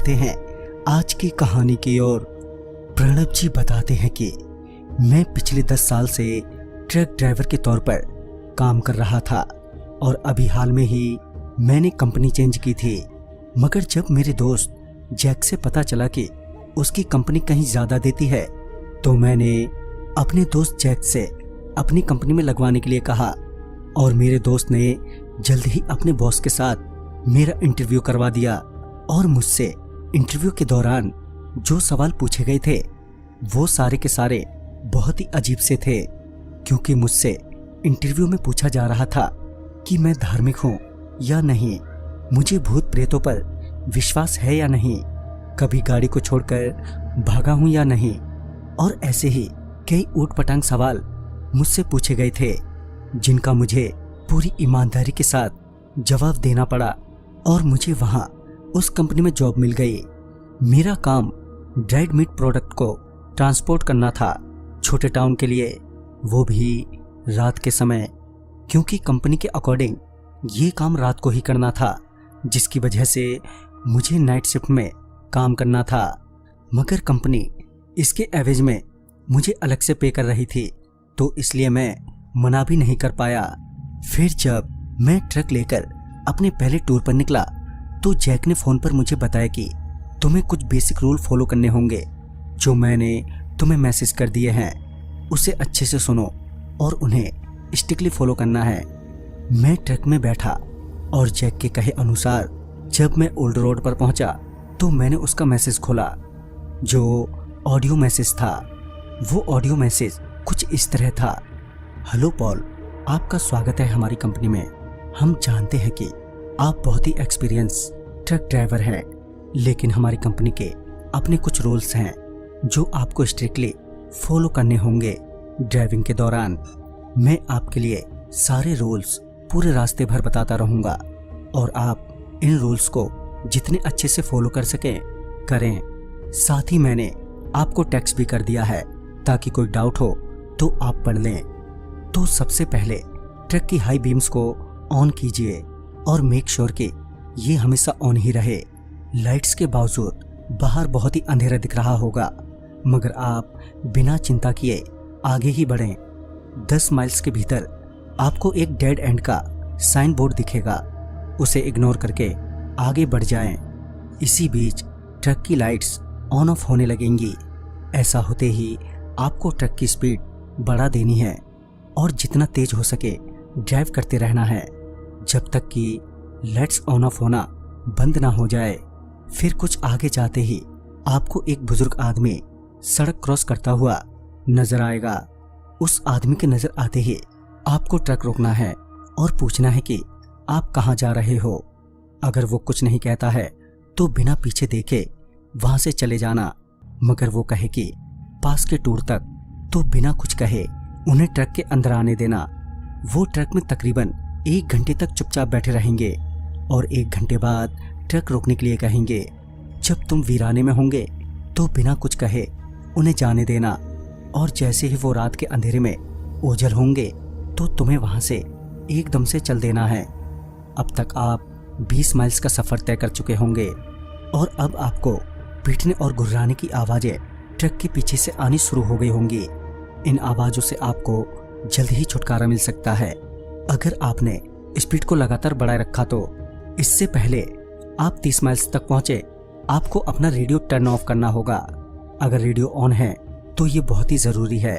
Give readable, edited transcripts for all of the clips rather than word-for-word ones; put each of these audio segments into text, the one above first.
बढ़ते हैं आज की कहानी की ओर। प्रणव जी बताते हैं कि मैं पिछले 10 साल से ट्रक ड्राइवर के तौर पर काम कर रहा था और अभी हाल में ही मैंने कंपनी चेंज की थी। मगर जब मेरे दोस्त जैक से पता चला कि उसकी कंपनी कहीं ज़्यादा देती है तो मैंने अपने दोस्त जैक से अपनी कंपनी में लगवाने के लिए कहा और मेरे दोस्त ने जल्द ही अपने बॉस के साथ मेरा इंटरव्यू करवा दिया। और मुझसे इंटरव्यू के दौरान जो सवाल पूछे गए थे वो सारे के सारे बहुत ही अजीब से थे, क्योंकि मुझसे इंटरव्यू में पूछा जा रहा था कि मैं धार्मिक हूँ या नहीं, मुझे भूत प्रेतों पर विश्वास है या नहीं, कभी गाड़ी को छोड़कर भागा हूँ या नहीं, और ऐसे ही कई ऊटपटांग सवाल मुझसे पूछे गए थे जिनका मुझे पूरी ईमानदारी के साथ जवाब देना पड़ा और मुझे वहां उस कंपनी में जॉब मिल गई। मेरा काम ड्राइड मीट प्रोडक्ट को ट्रांसपोर्ट करना था छोटे टाउन के लिए, वो भी रात के समय, क्योंकि कंपनी के अकॉर्डिंग ये काम रात को ही करना था, जिसकी वजह से मुझे नाइट शिफ्ट में काम करना था। मगर कंपनी इसके एवज में मुझे अलग से पे कर रही थी, तो इसलिए मैं मना भी नहीं कर पाया। फिर जब मैं ट्रक लेकर अपने पहले टूर पर निकला तो जैक ने फोन पर मुझे बताया कि तुम्हें कुछ बेसिक रूल फॉलो करने होंगे जो मैंने तुम्हें मैसेज कर दिए हैं, उसे अच्छे से सुनो और उन्हें स्ट्रिक्टली फॉलो करना है। मैं ट्रक में बैठा और जैक के कहे अनुसार जब मैं ओल्ड रोड पर पहुंचा तो मैंने उसका मैसेज खोला जो ऑडियो मैसेज था। वो ऑडियो मैसेज कुछ इस तरह था। हेलो पॉल, आपका स्वागत है हमारी कंपनी में। हम जानते हैं कि आप बहुत ही एक्सपीरियंस ट्रक ड्राइवर हैं, लेकिन हमारी कंपनी के अपने कुछ रूल्स हैं जो आपको स्ट्रिक्टली फॉलो करने होंगे। ड्राइविंग के दौरान मैं आपके लिए सारे रूल्स पूरे रास्ते भर बताता रहूंगा और आप इन रूल्स को जितने अच्छे से फॉलो कर सकें करें। साथ ही मैंने आपको टेक्स्ट भी कर दिया है ताकि कोई डाउट हो तो आप पढ़ लें। तो सबसे पहले ट्रक की हाई बीम्स को ऑन कीजिए और मेक श्योर कि ये हमेशा ऑन ही रहे। लाइट्स के बावजूद बाहर बहुत ही अंधेरा दिख रहा होगा, मगर आप बिना चिंता किए आगे ही बढ़ें। 10 माइल्स के भीतर आपको एक डेड एंड का साइन बोर्ड दिखेगा, उसे इग्नोर करके आगे बढ़ जाएं। इसी बीच ट्रक की लाइट्स ऑन ऑफ होने लगेंगी। ऐसा होते ही आपको ट्रक की स्पीड बढ़ा देनी है और जितना तेज हो सके ड्राइव करते रहना है जब तक कि लाइट्स ऑन ऑफ होना बंद ना हो जाए। फिर कुछ आगे जाते ही आपको एक बुजुर्ग आदमी सड़क क्रॉस करता हुआ नजर आएगा। उस आदमी के नजर आते ही आपको ट्रक रोकना है और पूछना है कि आप कहाँ जा रहे हो। अगर वो कुछ नहीं कहता है तो बिना पीछे देखे वहां से चले जाना, मगर वो कहे कि पास के टूर तक, तो बिना कुछ कहे उन्हें ट्रक के अंदर आने देना। वो ट्रक में तकरीबन 1 घंटे तक चुपचाप बैठे रहेंगे और 1 घंटे बाद ट्रक रोकने के लिए कहेंगे। जब तुम वीराने में होंगे तो बिना कुछ कहे उन्हें जाने देना और जैसे ही वो रात के अंधेरे में ओझल होंगे तो तुम्हें वहां से एकदम से चल देना है। अब तक आप 20 माइल्स का सफर तय कर चुके होंगे और अब आपको पीटने और गुर्राने की आवाजें ट्रक के पीछे से आनी शुरू हो गई होंगी। इन आवाजों से आपको जल्द ही छुटकारा मिल सकता है अगर आपने स्पीड को लगातार बढ़ाए रखा तो। इससे पहले आप 30 माइल्स तक पहुंचे आपको अपना रेडियो टर्न ऑफ करना होगा। अगर रेडियो ऑन है तो ये बहुत ही जरूरी है।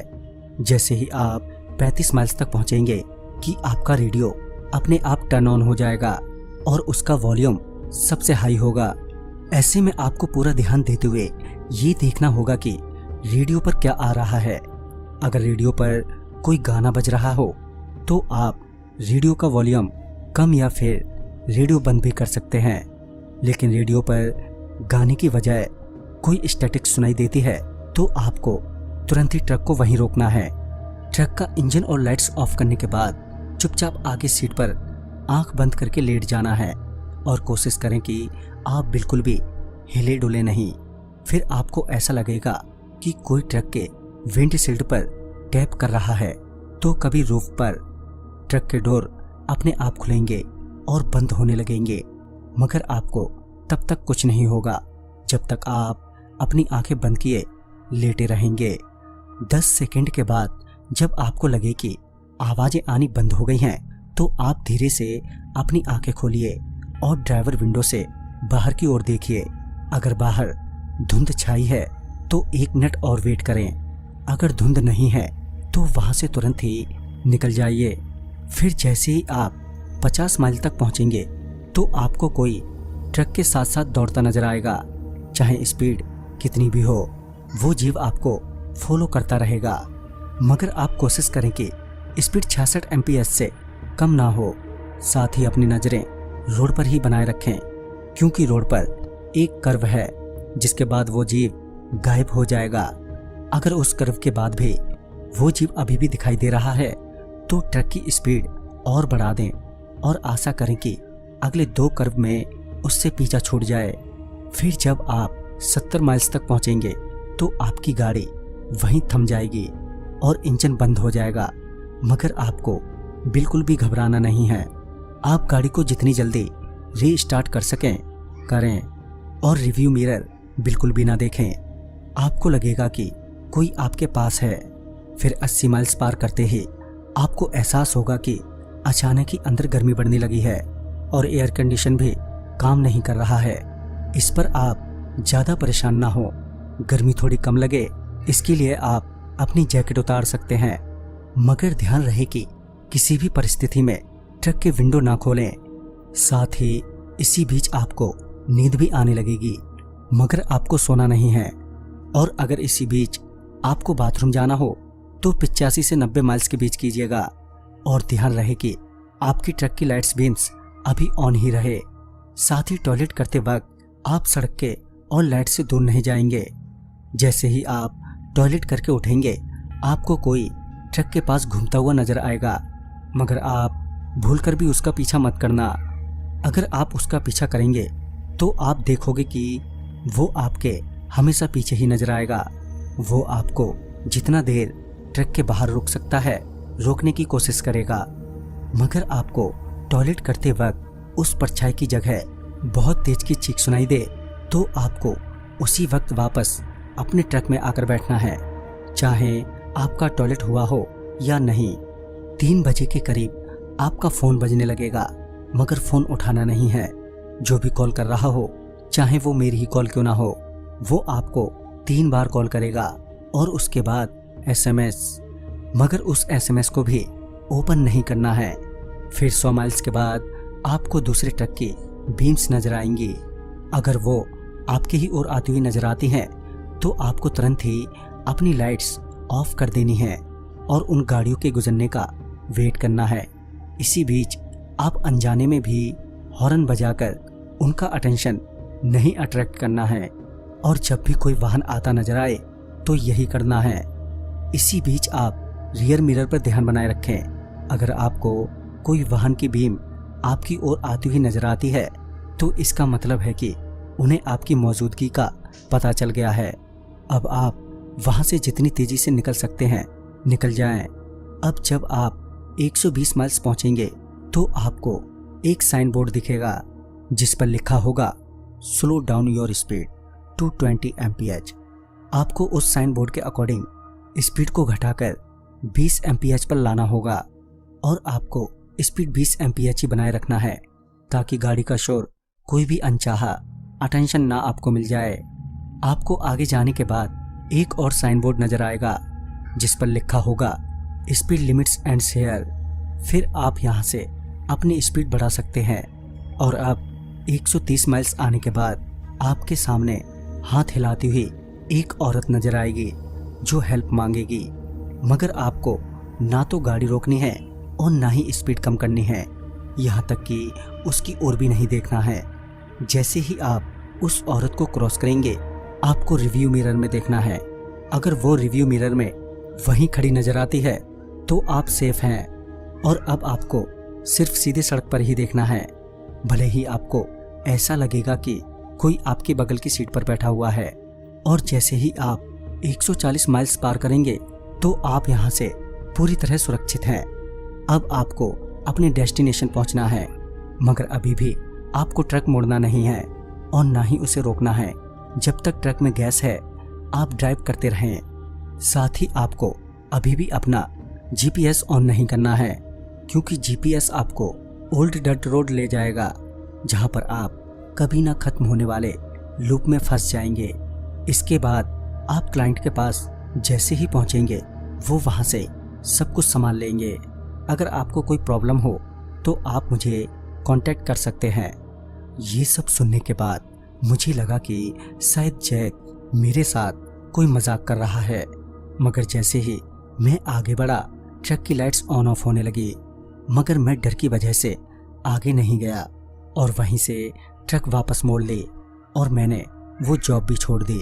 जैसे ही आप 35 माइल्स तक पहुंचेंगे कि आपका रेडियो अपने आप टर्न ऑन हो जाएगा और उसका वॉल्यूम सबसे हाई होगा। ऐसे में आपको पूरा ध्यान देते हुए ये देखना होगा कि रेडियो पर क्या आ रहा है। अगर रेडियो पर कोई गाना बज रहा हो तो आप रेडियो का वॉल्यूम कम या फिर रेडियो बंद भी कर सकते हैं। लेकिन रेडियो पर गाने की बजाय कोई स्टैटिक सुनाई देती है तो आपको तुरंत ही ट्रक को वहीं रोकना है। ट्रक का इंजन और लाइट्स ऑफ करने के बाद चुपचाप आगे सीट पर आंख बंद करके लेट जाना है और कोशिश करें कि आप बिल्कुल भी हिले डुले नहीं। फिर आपको ऐसा लगेगा कि कोई ट्रक के विंडशील्ड पर टैप कर रहा है, तो कभी रूफ पर ट्रक के डोर अपने आप खुलेंगे और बंद होने लगेंगे, मगर आपको तब तक कुछ नहीं होगा जब तक आप अपनी आंखें बंद किए लेटे रहेंगे। 10 सेकंड के बाद जब आपको लगे कि आवाजें आनी बंद हो गई हैं, तो आप धीरे से अपनी आंखें खोलिए और ड्राइवर विंडो से बाहर की ओर देखिए। अगर बाहर धुंध छाई है तो 1 मिनट और वेट करें। अगर धुंध नहीं है तो वहां से तुरंत ही निकल जाइए। फिर जैसे ही आप 50 माइल तक पहुंचेंगे तो आपको कोई ट्रक के साथ साथ दौड़ता नजर आएगा। चाहे स्पीड कितनी भी हो, वो जीव आपको फॉलो करता रहेगा। मगर आप कोशिश करें कि स्पीड 66 एमपीएच से कम ना हो। साथ ही अपनी नजरें रोड पर ही बनाए रखें, क्योंकि रोड पर एक कर्व है जिसके बाद वो जीव गायब हो जाएगा। अगर उस कर्व के बाद भी वो जीव अभी भी दिखाई दे रहा है तो ट्रक की स्पीड और बढ़ा दें और आशा करें कि अगले 2 कर्व में उससे पीछा छूट जाए। फिर जब आप 70 माइल्स तक पहुंचेंगे तो आपकी गाड़ी वहीं थम जाएगी और इंजन बंद हो जाएगा। मगर आपको बिल्कुल भी घबराना नहीं है। आप गाड़ी को जितनी जल्दी रीस्टार्ट कर सकें करें और रिव्यू मिरर बिल्कुल भी ना देखें। आपको लगेगा कि कोई आपके पास है। फिर 80 माइल्स पार करते ही आपको एहसास होगा कि अचानक ही अंदर गर्मी बढ़ने लगी है और एयर कंडीशन भी काम नहीं कर रहा है। इस पर आप ज़्यादा परेशान ना हो। गर्मी थोड़ी कम लगे इसके लिए आप अपनी जैकेट उतार सकते हैं। मगर ध्यान रहे कि किसी भी परिस्थिति में ट्रक के विंडो ना खोलें। साथ ही इसी बीच आपको नींद भी आने लगेगी, मगर आपको सोना नहीं है। और अगर इसी बीच आपको बाथरूम जाना हो तो 85 से 90 माइल्स के बीच कीजिएगा। और ध्यान रहे कि आपकी ट्रक की लाइट्स बीम्स अभी ऑन ही रहे। साथ ही टॉयलेट करते वक्त आप सड़क के और लाइट से दूर नहीं जाएंगे। जैसे ही आप टॉयलेट करके उठेंगे आपको कोई ट्रक के पास घूमता हुआ नजर आएगा, मगर आप भूलकर भी उसका पीछा मत करना। अगर आप उसका पीछा करेंगे तो आप देखोगे कि वो आपके हमेशा पीछे ही नजर आएगा। वो आपको जितना देर ट्रक के बाहर रोक सकता है रोकने की कोशिश करेगा, मगर आपको टॉयलेट करते वक्त उस परछाई की जगह बहुत तेज की चीख सुनाई दे तो आपको उसी वक्त वापस अपने ट्रक में आकर बैठना है, चाहे आपका टॉयलेट हुआ हो या नहीं। 3 बजे के करीब आपका फोन बजने लगेगा, मगर फोन उठाना नहीं है। जो भी कॉल कर रहा हो, चाहे वो मेरी ही कॉल क्यों ना हो, वो आपको 3 बार कॉल करेगा और उसके बाद एसएमएस, मगर उस एसएमएस को भी ओपन नहीं करना है। फिर 100 माइल्स के बाद आपको दूसरे ट्रक की बीम्स नजर आएंगी। अगर वो आपके ही ओर आती हुई नजर आती हैं तो आपको तुरंत ही अपनी लाइट्स ऑफ कर देनी है और उन गाड़ियों के गुजरने का वेट करना है। इसी बीच आप अनजाने में भी हॉर्न बजाकर उनका अटेंशन नहीं अट्रैक्ट करना है और जब भी कोई वाहन आता नजर आए तो यही करना है। इसी बीच आप रियर मिरर पर ध्यान बनाए रखें। अगर आपको कोई वाहन की बीम आपकी ओर आती हुई नजर आती है तो इसका मतलब है कि उन्हें आपकी मौजूदगी का पता चल गया है। अब आप वहां से जितनी तेजी से निकल सकते हैं निकल जाएं। अब जब आप 120 माइल्स पहुंचेंगे तो आपको एक साइन बोर्ड दिखेगा जिस पर लिखा होगा slow down your speed to 20 MPH. आपको उस साइन बोर्ड के अकॉर्डिंग स्पीड को घटाकर 20 एमपीएच पर लाना होगा और आपको स्पीड 20 एमपीएच ही बनाए रखना है ताकि गाड़ी का शोर कोई भी अनचाहा अटेंशन ना आपको मिल जाए। आपको आगे जाने के बाद एक और साइन बोर्ड नजर आएगा जिस पर लिखा होगा स्पीड लिमिट्स एंड शेयर। फिर आप यहां से अपनी स्पीड बढ़ा सकते हैं और अब 130 माइल्स आने के बाद आपके सामने हाथ हिलाती हुई एक औरत नजर आएगी जो हेल्प मांगेगी, मगर आपको ना तो गाड़ी रोकनी है और ना ही स्पीड कम करनी है, यहाँ तक कि उसकी ओर भी नहीं देखना है। जैसे ही आप उस औरत को क्रॉस करेंगे आपको रिव्यू मिरर में देखना है। अगर वो रिव्यू मिरर में वहीं खड़ी नजर आती है तो आप सेफ हैं और अब आपको सिर्फ सीधे सड़क पर ही देखना है। भले ही आपको ऐसा लगेगा कि कोई आपके बगल की सीट पर बैठा हुआ है और जैसे ही आप 140 माइल्स पार करेंगे तो आप यहाँ से पूरी तरह सुरक्षित हैं। अब आपको अपने डेस्टिनेशन पहुँचना है, मगर अभी भी आपको ट्रक मोड़ना नहीं है और ना ही उसे रोकना है। जब तक ट्रक में गैस है आप ड्राइव करते रहें। साथ ही आपको अभी भी अपना जीपीएस ऑन नहीं करना है, क्योंकि जीपीएस आपको ओल्ड डर्ट रोड ले जाएगा, जहां पर आप कभी ना खत्म होने वाले लूप में फंस जाएंगे। इसके बाद आप क्लाइंट के पास जैसे ही पहुंचेंगे वो वहां से सब कुछ संभाल लेंगे। अगर आपको कोई प्रॉब्लम हो तो आप मुझे कांटेक्ट कर सकते हैं। ये सब सुनने के बाद मुझे लगा कि शायद जैक मेरे साथ कोई मजाक कर रहा है, मगर जैसे ही मैं आगे बढ़ा ट्रक की लाइट्स ऑन ऑफ होने लगी, मगर मैं डर की वजह से आगे नहीं गया और वहीं से ट्रक वापस मोड़ ली और मैंने वो जॉब भी छोड़ दी।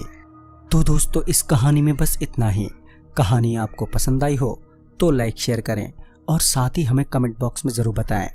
तो दोस्तों इस कहानी में बस इतना ही। कहानी आपको पसंद आई हो तो लाइक शेयर करें और साथ ही हमें कमेंट बॉक्स में ज़रूर बताएं।